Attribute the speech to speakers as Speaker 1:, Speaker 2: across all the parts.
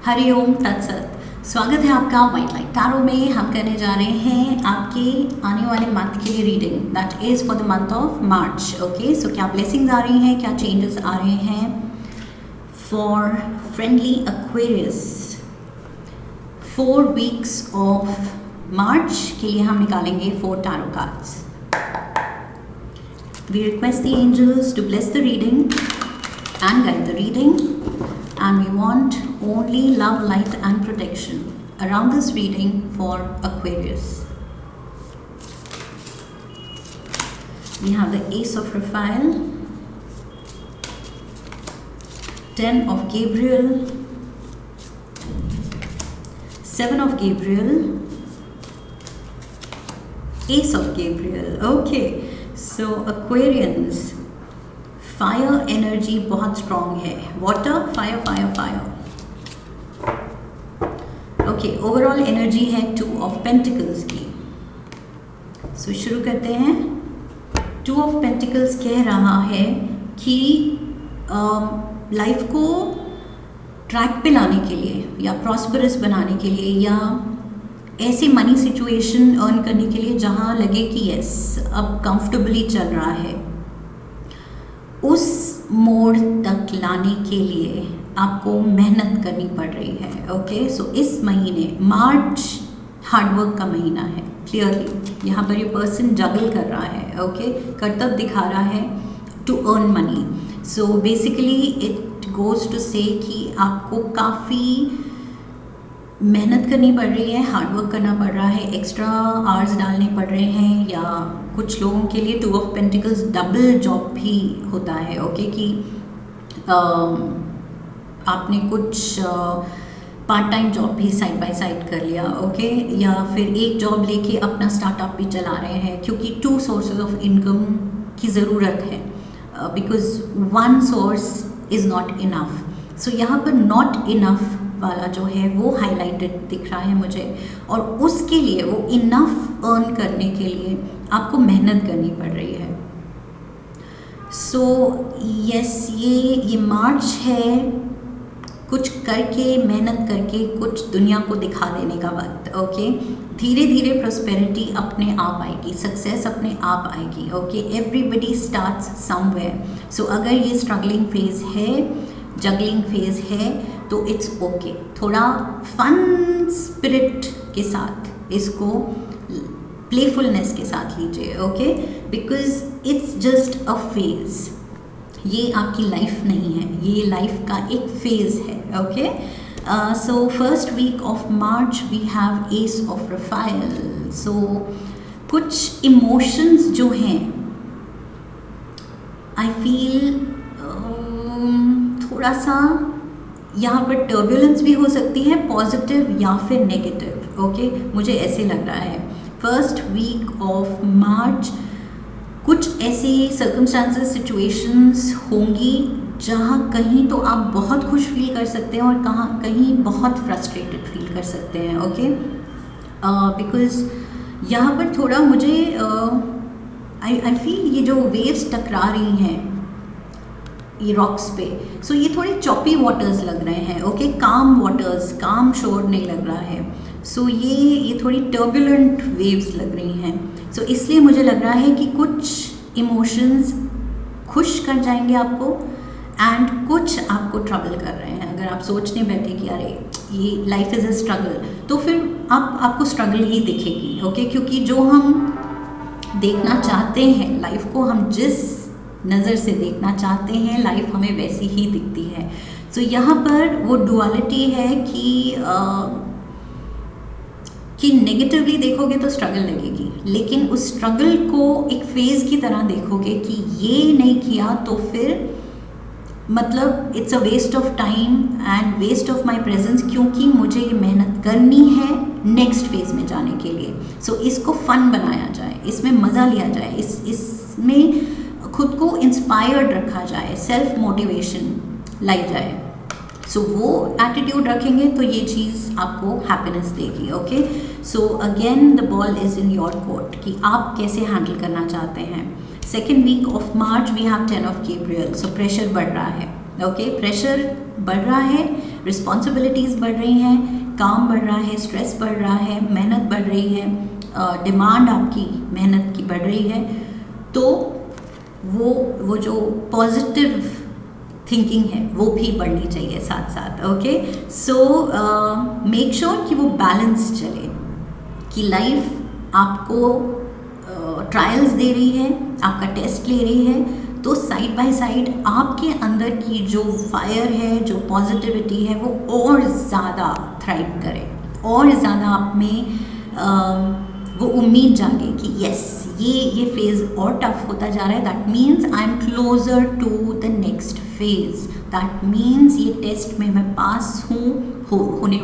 Speaker 1: हरिओम तत्सत। स्वागत है आपका व्हाइट लाइट टैरो में। हम करने जा रहे हैं आपके आने वाले मंथ के लिए reading, that is for the month of March. Okay, so क्या ब्लेसिंग्स आ रही हैं, क्या चेंजेस आ रहे हैं for friendly Aquarius 4 weeks of March के लिए हम निकालेंगे 4 tarot cards. We request the angels to bless the reading and guide the reading, and we want only love, light and protection around this reading for Aquarius. We have the Ace of Raphael, 10 of Gabriel, 7 of Gabriel, Ace of Gabriel. Okay, so Aquarians, fire energy बहुत strong है। Water, fire fire fire. Okay, overall energy है 2 of pentacles की। सो शुरू करते हैं। 2 of pentacles कह रहा है कि लाइफ को ट्रैक पे लाने के लिए या प्रॉस्परस बनाने के लिए या ऐसी मनी सिचुएशन अर्न करने के लिए जहाँ लगे कि यस अब कंफर्टेबली चल रहा है, उस मोड़ तक लाने के लिए आपको मेहनत करनी पड़ रही है। ओके, सो इस महीने मार्च हार्डवर्क का महीना है। क्लियरली यहाँ पर ये पर्सन जगल कर रहा है। ओके, कर्तव्य दिखा रहा है to earn money. So basically it goes to say कि आपको काफ़ी मेहनत करनी पड़ रही है, हार्डवर्क करना पड़ रहा है, एक्स्ट्रा आवर्स डालने पड़ रहे हैं, या कुछ लोगों के लिए 2 ऑफ पेंटिकल्स डबल जॉब भी होता है। ओके, कि आपने कुछ पार्ट टाइम जॉब भी साइड बाय साइड कर लिया। ओके, या फिर एक जॉब लेके अपना स्टार्टअप भी चला रहे हैं, क्योंकि 2 सोर्सेज ऑफ इनकम की ज़रूरत है, because 1 source is not enough. So यहाँ पर नॉट इनफ वाला जो है वो हाईलाइटेड दिख रहा है मुझे, और उसके लिए वो इनफ अर्न करने के लिए आपको मेहनत करनी पड़ रही है। सो यस, ये मार्च है कुछ करके, मेहनत करके कुछ दुनिया को दिखा देने का वक्त। ओके, धीरे धीरे प्रॉस्पेरिटी अपने आप आएगी, सक्सेस अपने आप आएगी। Okay, everybody starts somewhere. So अगर ये स्ट्रगलिंग फेज है, जगलिंग फेज है, तो इट्स ओके। थोड़ा फन स्पिरिट के साथ इसको, प्लेफुलनेस के साथ लीजिए। Okay, because it's just a phase, ये आपकी लाइफ नहीं है, ये लाइफ का एक फेज है। Okay, so first week of March we have ace of रफायल। सो कुछ इमोशंस जो हैं, आई फील थोड़ा सा यहाँ पर टर्बुलेंस भी हो सकती है, पॉजिटिव या फिर नेगेटिव। ओके, मुझे ऐसे लग रहा है फर्स्ट वीक ऑफ मार्च कुछ ऐसी सर्कमस्टांसेस, सिचुएशंस होंगी जहाँ कहीं तो आप बहुत खुश फील कर सकते हैं और कहीं बहुत फ्रस्ट्रेटेड फील कर सकते हैं। ओके, बिकॉज यहाँ पर थोड़ा मुझे आई फील ये जो वेव्स टकरा रही हैं ये रॉक्स पे, सो ये थोड़े चॉपी वाटर्स लग रहे हैं। ओके, काम वाटर्स, काम शोर नहीं लग रहा है। सो ये थोड़ी टर्बुलेंट वेव्स लग रही हैं। सो इसलिए मुझे लग रहा है कि कुछ इमोशंस खुश कर जाएंगे आपको, एंड कुछ आपको ट्रबल कर रहे हैं। अगर आप सोचने बैठे कि अरे ये लाइफ इज़ अ स्ट्रगल, तो फिर आपको स्ट्रगल ही दिखेगी। ओके, क्योंकि जो हम देखना चाहते हैं, लाइफ को हम जिस नज़र से देखना चाहते हैं, लाइफ हमें वैसी ही दिखती है। सो यहाँ पर वो डुअलिटी है कि नेगेटिवली देखोगे तो स्ट्रगल लगेगी, लेकिन उस स्ट्रगल को एक फेज़ की तरह देखोगे कि ये नहीं किया तो फिर मतलब it's a waste of time and waste of my presence, क्योंकि मुझे ये मेहनत करनी है नेक्स्ट फेज़ में जाने के लिए। सो इसको फन बनाया जाए, इसमें मज़ा लिया जाए, इसमें खुद को इंस्पायर्ड रखा जाए, सेल्फ मोटिवेशन लाई जाए। सो वो एटीट्यूड रखेंगे तो ये चीज़ आपको हैप्पीनेस देगी। Okay, so again the ball is in your court कि आप कैसे हैंडल करना चाहते हैं। Second week of March we have 10 of Gabriel, so pressure बढ़ रहा है। ओके प्रेशर बढ़ रहा है, रिस्पॉन्सिबिलिटीज़ बढ़ रही हैं, काम बढ़ रहा है, स्ट्रेस बढ़ रहा है, मेहनत बढ़ रही है, डिमांड आपकी मेहनत की बढ़ रही है, तो वो जो पॉजिटिव थिंकिंग है वो भी बढ़नी चाहिए साथ साथ। ओके सो मेक श्योर कि वो बैलेंस चले, कि लाइफ आपको ट्रायल्स दे रही है, आपका टेस्ट ले रही है, तो साइड बाय साइड आपके अंदर की जो फायर है, जो पॉजिटिविटी है, वो और ज़्यादा थ्राइव करे, और ज़्यादा आप में वो उम्मीद जागे कि यस ये फेज़ और टफ होता जा रहा है, that means I am closer to the next phase, that means ये टेस्ट में मैं पास होने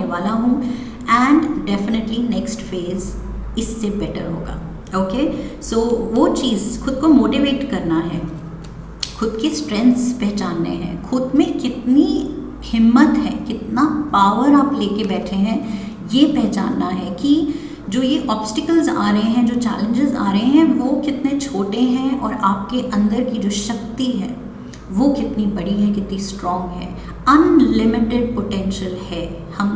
Speaker 1: वाला हूँ, एंड डेफिनेटली नेक्स्ट फेज़ इससे बेटर होगा। ओके सो वो चीज़ खुद को मोटिवेट करना है, खुद की स्ट्रेंथ्स पहचानने हैं, खुद में कितनी हिम्मत है, कितना पावर आप लेके बैठे हैं, ये पहचानना है कि जो ये ऑब्स्टिकल्स आ रहे हैं, जो चैलेंजेस आ रहे हैं, वो कितने छोटे हैं, और आपके अंदर की जो शक्ति है वो कितनी बड़ी है, कितनी स्ट्रॉन्ग है, अनलिमिटेड पोटेंशियल है हम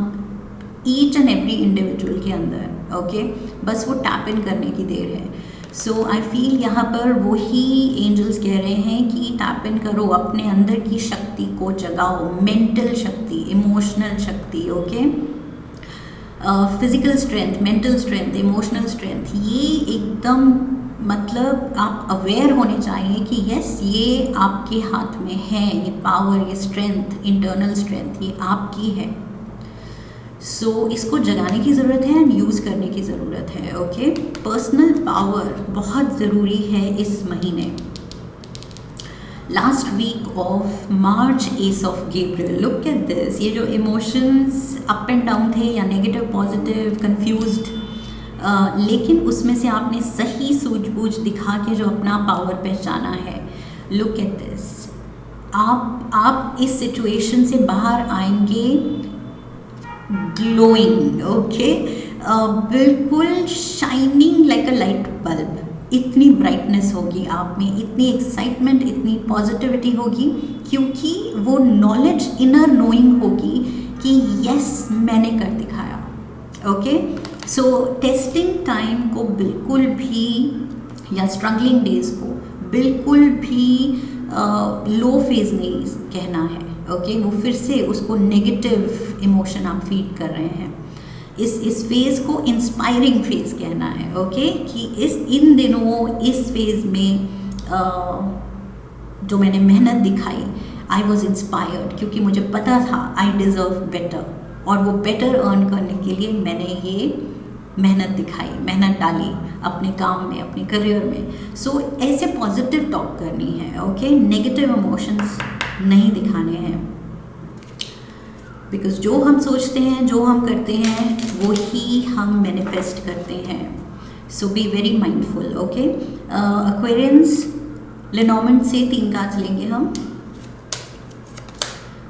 Speaker 1: ईच एंड एवरी इंडिविजुअल के अंदर। ओके बस वो टैप इन करने की देर है। सो आई फील यहाँ पर वही एंजल्स कह रहे हैं कि टैप इन करो, अपने अंदर की शक्ति को जगाओ, मेंटल शक्ति, इमोशनल शक्ति, okay physical strength, mental strength, emotional strength, ये एकदम मतलब आप अवेयर होने चाहिए कि यस ये आपके हाथ में है, ये पावर, ये स्ट्रेंथ, इंटरनल स्ट्रेंथ ये आपकी है। सो इसको जगाने की ज़रूरत है एंड यूज़ करने की ज़रूरत है। ओके पर्सनल पावर बहुत ज़रूरी है इस महीने। Last week of March, ace of Gabriel, look at this, ये जो इमोशंस अप एंड डाउन थे या नेगेटिव पॉजिटिव कंफ्यूज्ड, लेकिन उसमें से आपने सही सूझबूझ दिखा के जो अपना पावर पहचाना है। लुक एट दिस, आप इस सिचुएशन से बाहर आएंगे ग्लोइंग, ओके बिल्कुल शाइनिंग लाइक अ लाइट बल्ब। इतनी ब्राइटनेस होगी आप में, इतनी एक्साइटमेंट, इतनी पॉजिटिविटी होगी, क्योंकि वो नॉलेज, इनर नोइंग होगी कि यस मैंने कर दिखाया। ओके सो टेस्टिंग टाइम को बिल्कुल भी, या स्ट्रगलिंग डेज को बिल्कुल भी लो फेज नहीं कहना है। ओके वो फिर से उसको नेगेटिव इमोशन आप फीड कर रहे हैं। इस फेज़ को इंस्पायरिंग फेज़ कहना है। ओके कि इन दिनों इस फेज़ में जो मैंने मेहनत दिखाई, आई वॉज इंस्पायर्ड, क्योंकि मुझे पता था आई डिज़र्व बेटर, और वो बेटर अर्न करने के लिए मैंने ये मेहनत दिखाई, मेहनत डाली अपने काम में, अपने करियर में। सो ऐसे पॉजिटिव टॉक करनी है। ओके नेगेटिव इमोशंस नहीं दिखाने हैं, बिकॉज जो हम सोचते हैं, जो हम करते हैं, वो ही हम मैनिफेस्ट करते हैं। So be very mindful. Okay aquarians, Lenormand से 3 कार्ड्स लेंगे हम।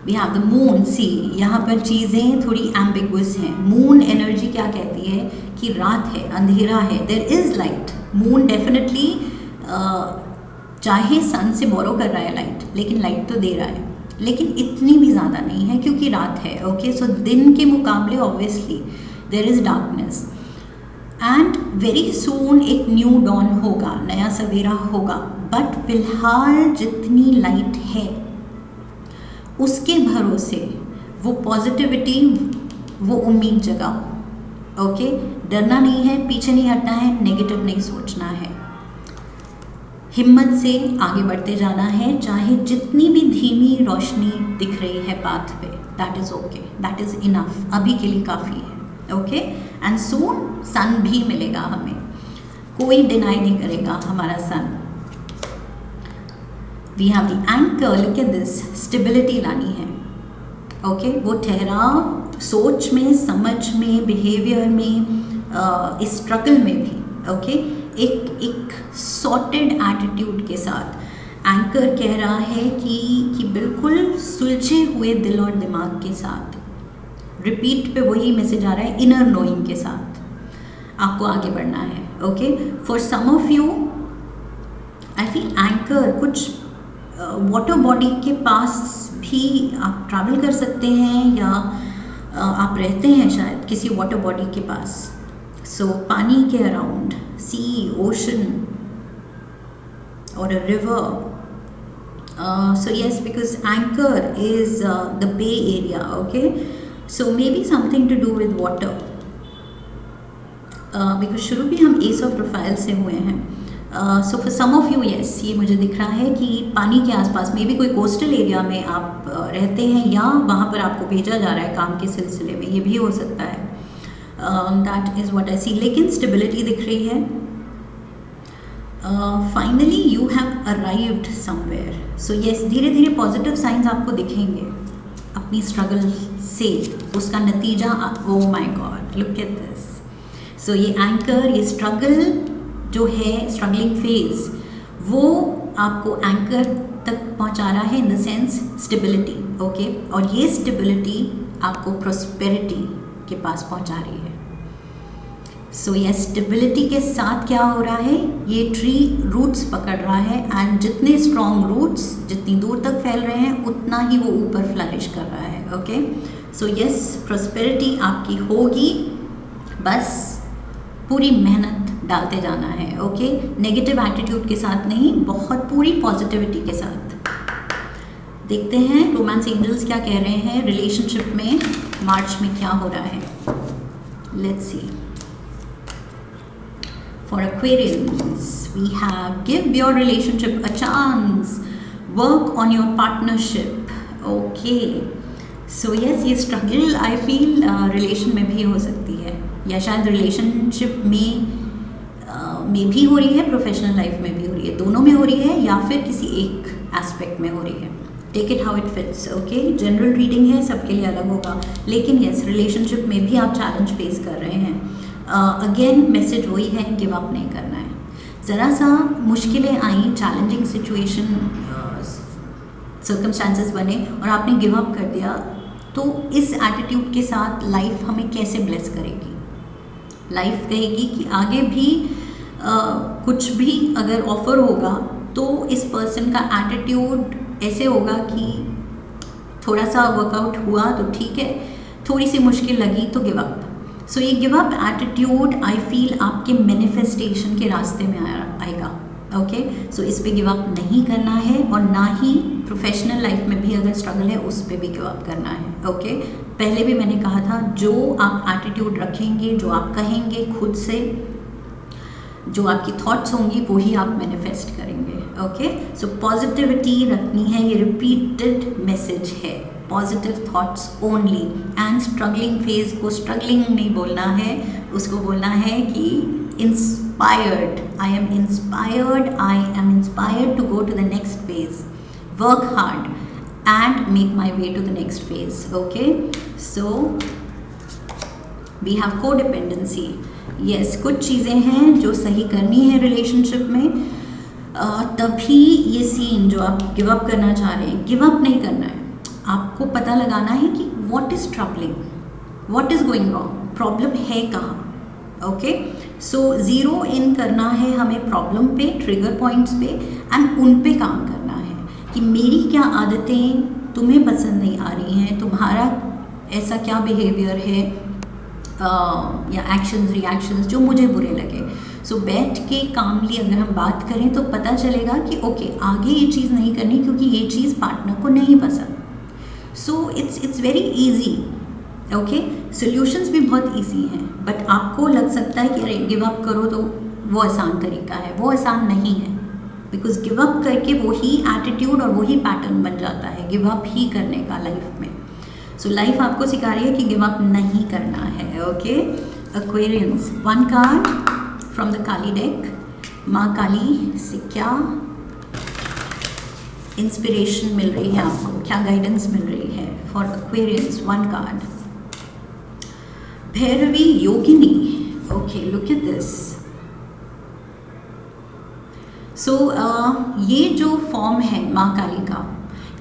Speaker 1: We have the moon. See यहाँ पर चीज़ें थोड़ी एम्बिगुअस हैं। मून एनर्जी क्या कहती है कि रात है, अंधेरा है, there is light. Moon definitely चाहे सन से बोरो कर रहा है लाइट, लेकिन लाइट तो दे रहा है, लेकिन इतनी भी ज़्यादा नहीं है क्योंकि रात है। ओके सो दिन के मुकाबले obviously there is darkness, and very soon एक न्यू डॉन होगा, नया सवेरा होगा। बट फिलहाल जितनी लाइट है उसके भरोसे वो पॉजिटिविटी, वो उम्मीद जगाओ। ओके डरना नहीं है, पीछे नहीं हटना है, नेगेटिव नहीं सोचना है, हिम्मत से आगे बढ़ते जाना है, चाहे जितनी भी धीमी रोशनी दिख रही है पाथ पे। That is okay, that is enough, अभी के लिए काफ़ी है। ओके एंड सून सन भी मिलेगा हमें, कोई डिनाई नहीं करेगा हमारा sun. We have the anchor, look at this, stability लानी है। ओके वो ठहराव सोच में, समझ में, बिहेवियर में, इस स्ट्रगल में भी। ओके एक सॉर्टेड एटीट्यूड के साथ एंकर कह रहा है कि बिल्कुल सुलझे हुए दिल और दिमाग के साथ, रिपीट पे वही मैसेज आ रहा है, इनर नोइंग के साथ आपको आगे बढ़ना है। Okay for some of you I feel anchor कुछ वाटर बॉडी के पास भी आप ट्रैवल कर सकते हैं, या आप रहते हैं शायद किसी वाटर बॉडी के पास. सो पानी के अराउंड, सी, ओशन और a river. So yes, because anchor is the bay area, okay? So maybe something to do with water. Because शुरू भी हम एस ऑफ प्रोफाइल से हुए हैं. So for some of you, yes, ये मुझे दिख रहा है कि पानी के आसपास मे भी कोई कोस्टल एरिया में आप रहते हैं, या वहाँ पर आपको भेजा जा रहा है काम के सिलसिले में, ये भी हो सकता है. That is what I see. लेकिन स्टेबिलिटी दिख रही है. Finally you have arrived somewhere. So yes, धीरे धीरे पॉजिटिव साइंस आपको दिखेंगे अपनी स्ट्रगल से, उसका नतीजा. Oh my god, look at this. So ये एंकर, ये स्ट्रगल जो है, स्ट्रगलिंग फेज, वो आपको एंकर तक पहुंचा रहा है in the sense stability, okay. और ये स्टेबिलिटी आपको प्रोस्पेरिटी के पास पहुंचा रही है. सो ये स्टेबिलिटी के साथ क्या हो रहा है, ये ट्री रूट्स पकड़ रहा है, एंड जितने स्ट्रॉन्ग रूट्स जितनी दूर तक फैल रहे हैं उतना ही वो ऊपर फ्लरिश कर रहा है, ओके. सो यस, प्रोस्पेरिटी आपकी होगी, बस पूरी मेहनत डालते जाना है, ओके. नेगेटिव एटीट्यूड के साथ नहीं, बहुत पूरी पॉजिटिविटी के साथ. देखते हैं रोमांस एंजल्स क्या कह रहे हैं रिलेशनशिप में मार्च में क्या हो रहा है. Let's see. For Aquarians, we have give your relationship a chance, work on your partnership, okay. So yes, ये struggle I feel relation में भी हो सकती है, या शायद relationship में भी हो रही है, प्रोफेशनल लाइफ में भी हो रही है, दोनों में हो रही है, या फिर किसी एक एस्पेक्ट में हो रही है. Take it how it fits, okay. General reading है, सबके लिए अलग होगा, लेकिन यस, रिलेशनशिप में भी आप चैलेंज फेस कर रहे हैं. अगेन मैसेज वही है, गिव अप नहीं करना है. ज़रा सा मुश्किलें आई, चैलेंजिंग सिचुएशन, सर्कमस्टांसेस बने और आपने गिव अप कर दिया, तो इस एटीट्यूड के साथ लाइफ हमें कैसे ब्लेस करेगी. लाइफ कहेगी कि आगे भी कुछ भी अगर ऑफर होगा तो इस पर्सन का एटीट्यूड ऐसे होगा कि थोड़ा सा वर्कआउट हुआ तो ठीक है, थोड़ी सी मुश्किल लगी तो गिव अप. सो ये give up attitude I feel आपके मैनिफेस्टेशन के रास्ते में आएगा, ओके. सो इस पे गिव अप नहीं करना है, और ना ही प्रोफेशनल लाइफ में भी अगर स्ट्रगल है उस पे भी गिव अप करना है, ओके. पहले भी मैंने कहा था, जो आप एटीट्यूड रखेंगे, जो आप कहेंगे खुद से, जो आपकी थॉट्स होंगी वही आप मैनिफेस्ट करेंगे, ओके. सो पॉजिटिविटी रखनी है, ये रिपीटेड मैसेज है, positive thoughts only. And struggling phase को स्ट्रगलिंग नहीं बोलना है, उसको बोलना है कि inspired, I am inspired to go to the next phase, work hard and make my way to the next phase, okay. So we have codependency. Yes, कुछ चीज़ें हैं जो सही करनी है रिलेशनशिप में, तभी ये सीन जो आप गिव अप करना चाह रहे हैं, गिव अप नहीं करना है. आपको पता लगाना है कि what is troubling, what is going wrong, problem है कहाँ, ओके. सो ज़ीरो इन करना है हमें प्रॉब्लम पे, ट्रिगर पॉइंट्स पे, एंड उन पे काम करना है कि मेरी क्या आदतें तुम्हें पसंद नहीं आ रही हैं, तुम्हारा ऐसा क्या बिहेवियर है या एक्शंस रिएक्शंस जो मुझे बुरे लगे. सो बैठ के कामली अगर हम बात करें तो पता चलेगा कि ओके, आगे ये चीज़ नहीं करनी क्योंकि ये चीज़ पार्टनर को नहीं पसंद. So it's very easy, okay. Solutions भी बहुत ईजी हैं, बट आपको लग सकता है कि अरे गिव अप करो तो वो आसान तरीका है, वो आसान नहीं है. बिकॉज गिव अप करके वही एटीट्यूड और वही पैटर्न बन जाता है गिव अप ही करने का लाइफ में. सो लाइफ आपको सिखा रही है कि गिव अप नहीं करना है, okay. Aquarians, one card from the Kali deck. माँ काली से क्या इंस्पिरेशन मिल रही है आपको, क्या गाइडेंस मिल रही है for aquarians. One card, Bhairavi Yogini, okay. Look at this. So ये जो फॉर्म है माँ काली का,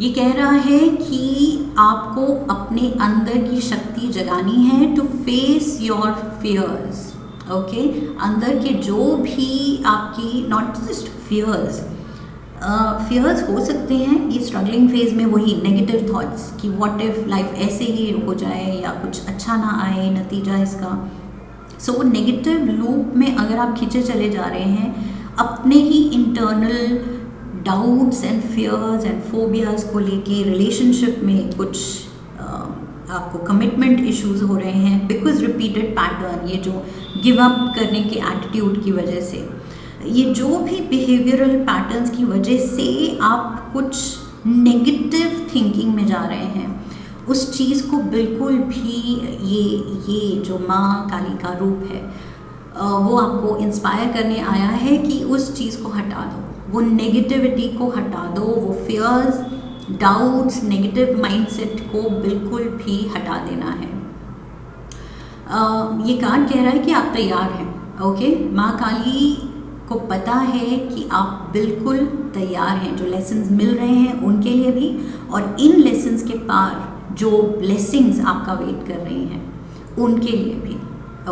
Speaker 1: ये कह रहा है कि आपको अपने अंदर की शक्ति जगानी है to face your fears, okay. अंदर के जो भी आपकी, नॉट जस्ट फियर्स, फियर्स हो सकते हैं ये स्ट्रगलिंग फेज में, वही नेगेटिव थॉट्स कि व्हाट इफ लाइफ ऐसे ही हो जाए या कुछ अच्छा ना आए नतीजा इसका। सो वो नेगेटिव लूप में अगर आप खींचे चले जा रहे हैं, अपने ही internal doubts and fears and phobias को लेके रिलेशनशिप में कुछ आपको कमिटमेंट इश्यूज हो रहे हैं बिकॉज रिपीटेड पैटर्न, ये जो गिव अप करने के एटीट्यूड की वजह से, ये जो भी बिहेवियरल पैटर्न्स की वजह से आप कुछ नेगेटिव थिंकिंग में जा रहे हैं, उस चीज़ को बिल्कुल भी ये जो माँ काली का रूप है वो आपको इंस्पायर करने आया है कि उस चीज़ को हटा दो, वो नेगेटिविटी को हटा दो, वो फियर्स, डाउट्स, नेगेटिव माइंडसेट को बिल्कुल भी हटा देना है। ये कार्ड कह रहा है कि आप तैयार हैं। ओके, माँ काली को पता है कि आप बिल्कुल तैयार हैं, जो लेसन्स मिल रहे हैं उनके लिए भी, और इन लेसन्स के पार जो ब्लेसिंग्स आपका वेट कर रही हैं उनके लिए भी।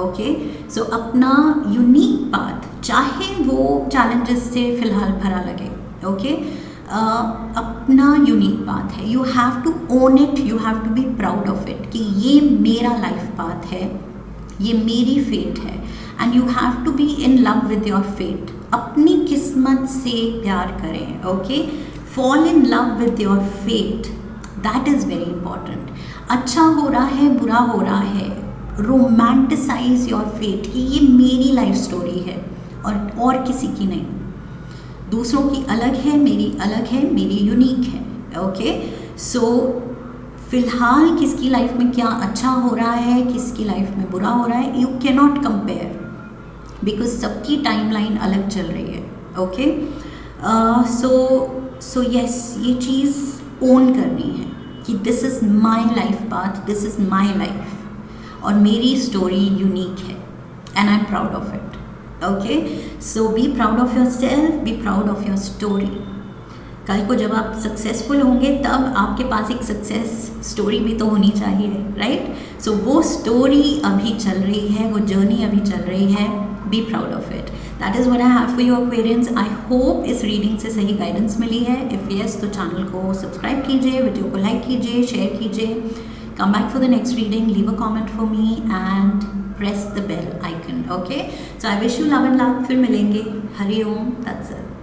Speaker 1: ओके, सो अपना यूनिक पाथ, चाहे वो चैलेंजेस से फिलहाल भरा लगे, ओके, अपना यूनिक पाथ है, you have to own it, you have to be proud of it कि ये मेरा लाइफ पाथ है, ये मेरी फेट है, and you have to be in love with your fate. अपनी किस्मत से प्यार करें। Okay, fall in love with your fate, that is very important. अच्छा हो रहा है, बुरा हो रहा है, रोमांटिसाइज योर फेट कि ये मेरी लाइफ स्टोरी है और किसी की नहीं, दूसरों की अलग है, मेरी अलग है, मेरी यूनिक है। ओके, सो फिलहाल किसकी लाइफ में क्या अच्छा हो रहा है, किसकी लाइफ में बुरा हो रहा है, you can not compare because सबकी टाइमलाइन अलग चल रही है। ओके, सो यस, ये चीज़ ओन करनी है कि this is my life path, this is my life और मेरी स्टोरी यूनिक है and I am proud of it. Okay, so B proud of your self, B proud of your story. कल को जब आप सक्सेसफुल होंगे तब आपके पास एक सक्सेस स्टोरी भी तो होनी चाहिए, राइट? सो वो स्टोरी अभी चल रही है, वो जर्नी अभी चल रही है, be proud of it. That is what I have for you Aquarians. I hope इस रीडिंग से सही गाइडेंस मिली है। इफ़ यस, तो चैनल को सब्सक्राइब कीजिए, वीडियो को लाइक कीजिए, शेयर कीजिए। Come back for the next reading, leave a comment for me and press the bell icon. Okay, so I wish you love and love. फिर मिलेंगे। हरि ओम तत्सत।